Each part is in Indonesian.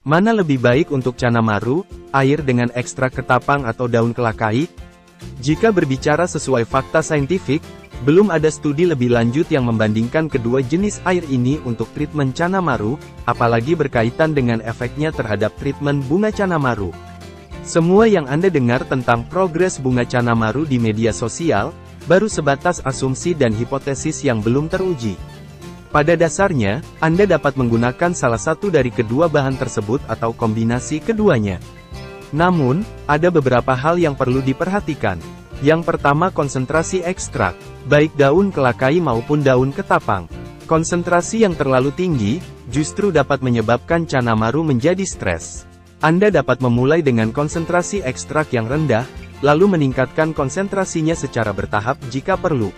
Mana lebih baik untuk cana maru, air dengan ekstrak ketapang atau daun kelakai? Jika berbicara sesuai fakta saintifik, belum ada studi lebih lanjut yang membandingkan kedua jenis air ini untuk treatment cana maru, apalagi berkaitan dengan efeknya terhadap treatment bunga cana maru. Semua yang Anda dengar tentang progres bunga cana maru di media sosial, baru sebatas asumsi dan hipotesis yang belum teruji. Pada dasarnya, Anda dapat menggunakan salah satu dari kedua bahan tersebut atau kombinasi keduanya. Namun, ada beberapa hal yang perlu diperhatikan. Yang pertama, konsentrasi ekstrak, baik daun kelakai maupun daun ketapang. Konsentrasi yang terlalu tinggi, justru dapat menyebabkan cana maru menjadi stres. Anda dapat memulai dengan konsentrasi ekstrak yang rendah, lalu meningkatkan konsentrasinya secara bertahap jika perlu.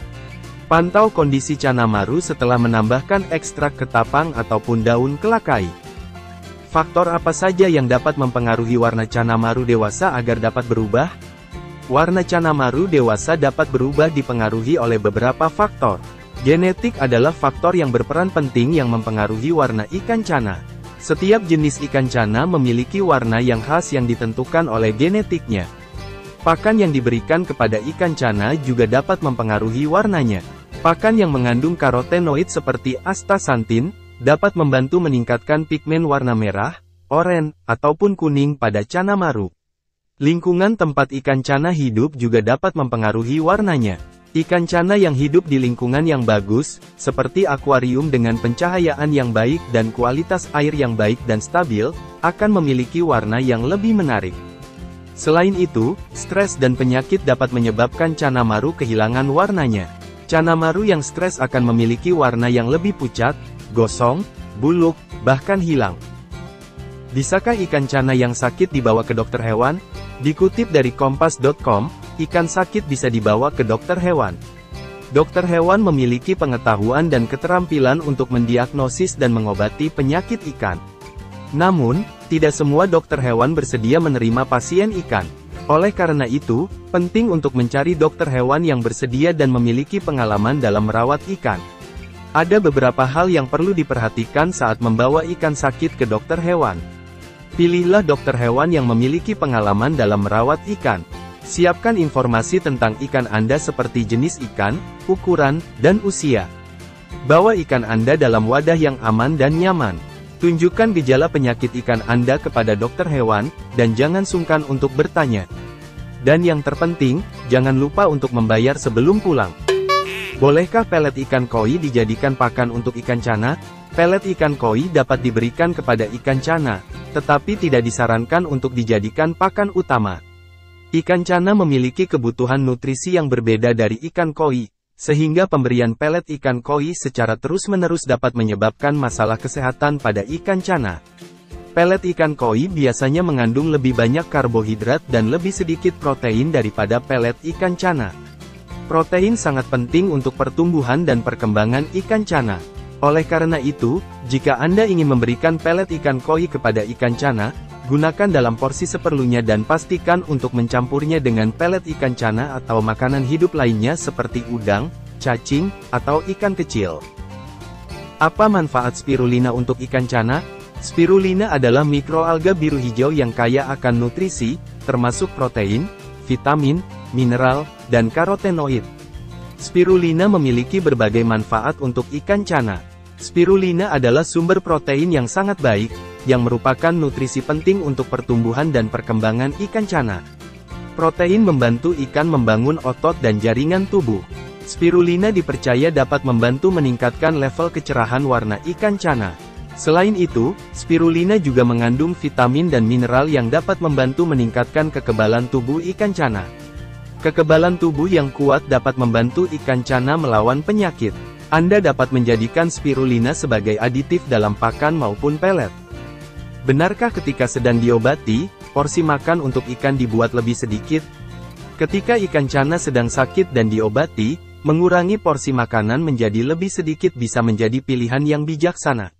Pantau kondisi cana maru setelah menambahkan ekstrak ketapang ataupun daun kelakai. Faktor apa saja yang dapat mempengaruhi warna cana maru dewasa agar dapat berubah? Warna cana maru dewasa dapat berubah dipengaruhi oleh beberapa faktor. Genetik adalah faktor yang berperan penting yang mempengaruhi warna ikan cana. Setiap jenis ikan cana memiliki warna yang khas yang ditentukan oleh genetiknya. Pakan yang diberikan kepada ikan cana juga dapat mempengaruhi warnanya. Pakan yang mengandung karotenoid seperti astaxanthin, dapat membantu meningkatkan pigmen warna merah, oranye, ataupun kuning pada cana maru. Lingkungan tempat ikan cana hidup juga dapat mempengaruhi warnanya. Ikan cana yang hidup di lingkungan yang bagus, seperti akuarium dengan pencahayaan yang baik dan kualitas air yang baik dan stabil, akan memiliki warna yang lebih menarik. Selain itu, stres dan penyakit dapat menyebabkan cana maru kehilangan warnanya. Cana maru yang stres akan memiliki warna yang lebih pucat, gosong, buluk, bahkan hilang. Bisakah ikan cana yang sakit dibawa ke dokter hewan? Dikutip dari kompas.com, ikan sakit bisa dibawa ke dokter hewan. Dokter hewan memiliki pengetahuan dan keterampilan untuk mendiagnosis dan mengobati penyakit ikan. Namun, tidak semua dokter hewan bersedia menerima pasien ikan. Oleh karena itu, penting untuk mencari dokter hewan yang bersedia dan memiliki pengalaman dalam merawat ikan. Ada beberapa hal yang perlu diperhatikan saat membawa ikan sakit ke dokter hewan. Pilihlah dokter hewan yang memiliki pengalaman dalam merawat ikan. Siapkan informasi tentang ikan Anda seperti jenis ikan, ukuran, dan usia. Bawa ikan Anda dalam wadah yang aman dan nyaman. Tunjukkan gejala penyakit ikan Anda kepada dokter hewan, dan jangan sungkan untuk bertanya. Dan yang terpenting, jangan lupa untuk membayar sebelum pulang. Bolehkah pelet ikan koi dijadikan pakan untuk ikan cana? Pelet ikan koi dapat diberikan kepada ikan cana, tetapi tidak disarankan untuk dijadikan pakan utama. Ikan cana memiliki kebutuhan nutrisi yang berbeda dari ikan koi, sehingga pemberian pelet ikan koi secara terus-menerus dapat menyebabkan masalah kesehatan pada ikan cana. Pelet ikan koi biasanya mengandung lebih banyak karbohidrat dan lebih sedikit protein daripada pelet ikan cana. Protein sangat penting untuk pertumbuhan dan perkembangan ikan cana. Oleh karena itu, jika Anda ingin memberikan pelet ikan koi kepada ikan cana, gunakan dalam porsi seperlunya dan pastikan untuk mencampurnya dengan pelet ikan cana atau makanan hidup lainnya seperti udang, cacing, atau ikan kecil. Apa manfaat spirulina untuk ikan cana? Spirulina adalah mikroalga biru hijau yang kaya akan nutrisi, termasuk protein, vitamin, mineral, dan karotenoid. Spirulina memiliki berbagai manfaat untuk ikan cana. Spirulina adalah sumber protein yang sangat baik, yang merupakan nutrisi penting untuk pertumbuhan dan perkembangan ikan cana. Protein membantu ikan membangun otot dan jaringan tubuh. Spirulina dipercaya dapat membantu meningkatkan level kecerahan warna ikan cana. Selain itu, spirulina juga mengandung vitamin dan mineral yang dapat membantu meningkatkan kekebalan tubuh ikan cana. Kekebalan tubuh yang kuat dapat membantu ikan cana melawan penyakit. Anda dapat menjadikan spirulina sebagai aditif dalam pakan maupun pelet. Benarkah ketika sedang diobati, porsi makan untuk ikan dibuat lebih sedikit? Ketika ikan cana sedang sakit dan diobati, mengurangi porsi makanan menjadi lebih sedikit bisa menjadi pilihan yang bijaksana.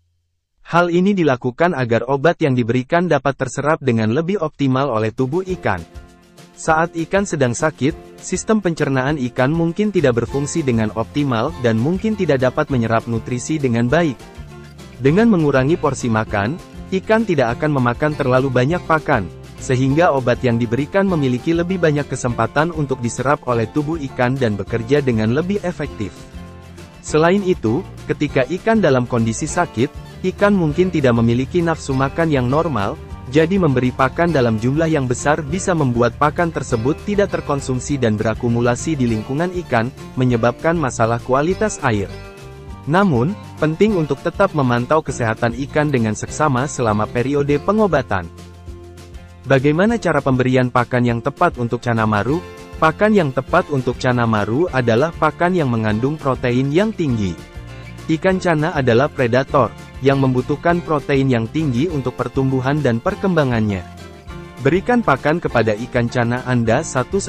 Hal ini dilakukan agar obat yang diberikan dapat terserap dengan lebih optimal oleh tubuh ikan. Saat ikan sedang sakit, sistem pencernaan ikan mungkin tidak berfungsi dengan optimal dan mungkin tidak dapat menyerap nutrisi dengan baik. Dengan mengurangi porsi makan, ikan tidak akan memakan terlalu banyak pakan, sehingga obat yang diberikan memiliki lebih banyak kesempatan untuk diserap oleh tubuh ikan dan bekerja dengan lebih efektif. Selain itu, ketika ikan dalam kondisi sakit, ikan mungkin tidak memiliki nafsu makan yang normal, jadi memberi pakan dalam jumlah yang besar bisa membuat pakan tersebut tidak terkonsumsi dan berakumulasi di lingkungan ikan, menyebabkan masalah kualitas air. Namun, penting untuk tetap memantau kesehatan ikan dengan seksama selama periode pengobatan. Bagaimana cara pemberian pakan yang tepat untuk Channa Marru? Pakan yang tepat untuk Channa Marru adalah pakan yang mengandung protein yang tinggi. Ikan Channa adalah predator, yang membutuhkan protein yang tinggi untuk pertumbuhan dan perkembangannya. Berikan pakan kepada ikan Channa Anda 1-2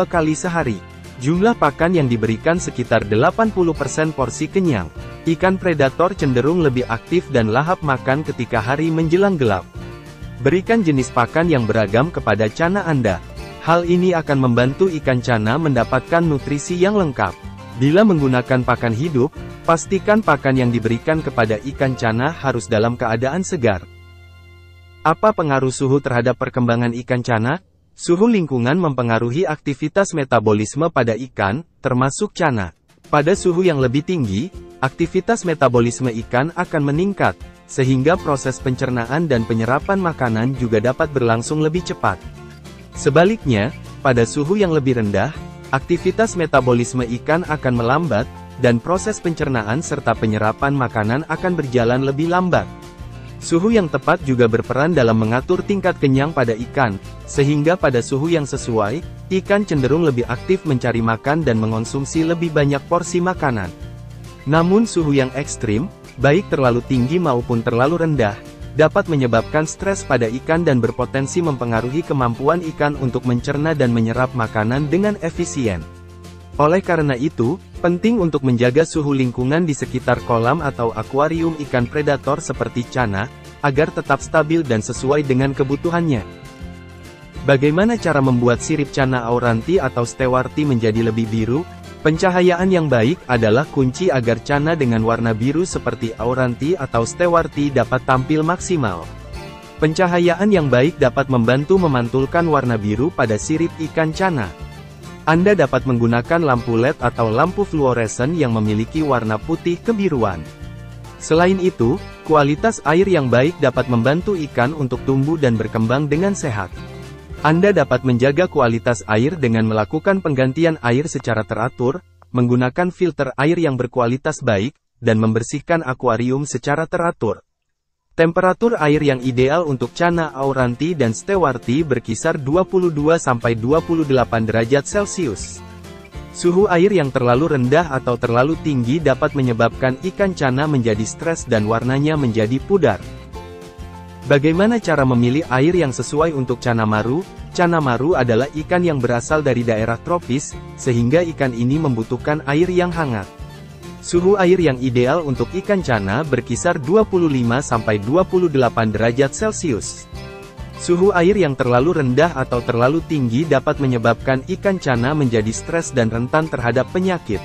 kali sehari. Jumlah pakan yang diberikan sekitar 80% porsi kenyang. Ikan predator cenderung lebih aktif dan lahap makan ketika hari menjelang gelap. Berikan jenis pakan yang beragam kepada Channa Anda. Hal ini akan membantu ikan Channa mendapatkan nutrisi yang lengkap. Bila menggunakan pakan hidup, pastikan pakan yang diberikan kepada ikan Channa harus dalam keadaan segar. Apa pengaruh suhu terhadap perkembangan ikan Channa? Suhu lingkungan mempengaruhi aktivitas metabolisme pada ikan, termasuk Channa. Pada suhu yang lebih tinggi, aktivitas metabolisme ikan akan meningkat, sehingga proses pencernaan dan penyerapan makanan juga dapat berlangsung lebih cepat. Sebaliknya, pada suhu yang lebih rendah, aktivitas metabolisme ikan akan melambat, dan proses pencernaan serta penyerapan makanan akan berjalan lebih lambat. Suhu yang tepat juga berperan dalam mengatur tingkat kenyang pada ikan, sehingga pada suhu yang sesuai, ikan cenderung lebih aktif mencari makan dan mengonsumsi lebih banyak porsi makanan. Namun suhu yang ekstrim, baik terlalu tinggi maupun terlalu rendah, dapat menyebabkan stres pada ikan dan berpotensi mempengaruhi kemampuan ikan untuk mencerna dan menyerap makanan dengan efisien. Oleh karena itu, penting untuk menjaga suhu lingkungan di sekitar kolam atau akuarium ikan predator seperti Channa, agar tetap stabil dan sesuai dengan kebutuhannya. Bagaimana cara membuat sirip Channa auranti atau stewarti menjadi lebih biru? Pencahayaan yang baik adalah kunci agar Channa dengan warna biru seperti auranti atau stewarti dapat tampil maksimal. Pencahayaan yang baik dapat membantu memantulkan warna biru pada sirip ikan Channa. Anda dapat menggunakan lampu LED atau lampu fluoresen yang memiliki warna putih kebiruan. Selain itu, kualitas air yang baik dapat membantu ikan untuk tumbuh dan berkembang dengan sehat. Anda dapat menjaga kualitas air dengan melakukan penggantian air secara teratur, menggunakan filter air yang berkualitas baik, dan membersihkan akuarium secara teratur. Temperatur air yang ideal untuk Channa auranti dan stewarti berkisar 22-28 derajat Celcius. Suhu air yang terlalu rendah atau terlalu tinggi dapat menyebabkan ikan Channa menjadi stres dan warnanya menjadi pudar. Bagaimana cara memilih air yang sesuai untuk Channa Marru? Channa Marru adalah ikan yang berasal dari daerah tropis, sehingga ikan ini membutuhkan air yang hangat. Suhu air yang ideal untuk ikan Channa berkisar 25-28 derajat Celcius. Suhu air yang terlalu rendah atau terlalu tinggi dapat menyebabkan ikan Channa menjadi stres dan rentan terhadap penyakit.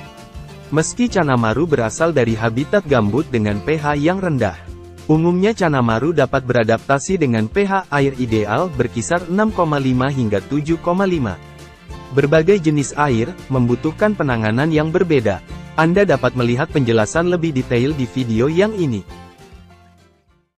Meski Channa Marru berasal dari habitat gambut dengan pH yang rendah, umumnya Channa Marru dapat beradaptasi dengan pH air ideal berkisar 6,5 hingga 7,5. Berbagai jenis air membutuhkan penanganan yang berbeda. Anda dapat melihat penjelasan lebih detail di video yang ini.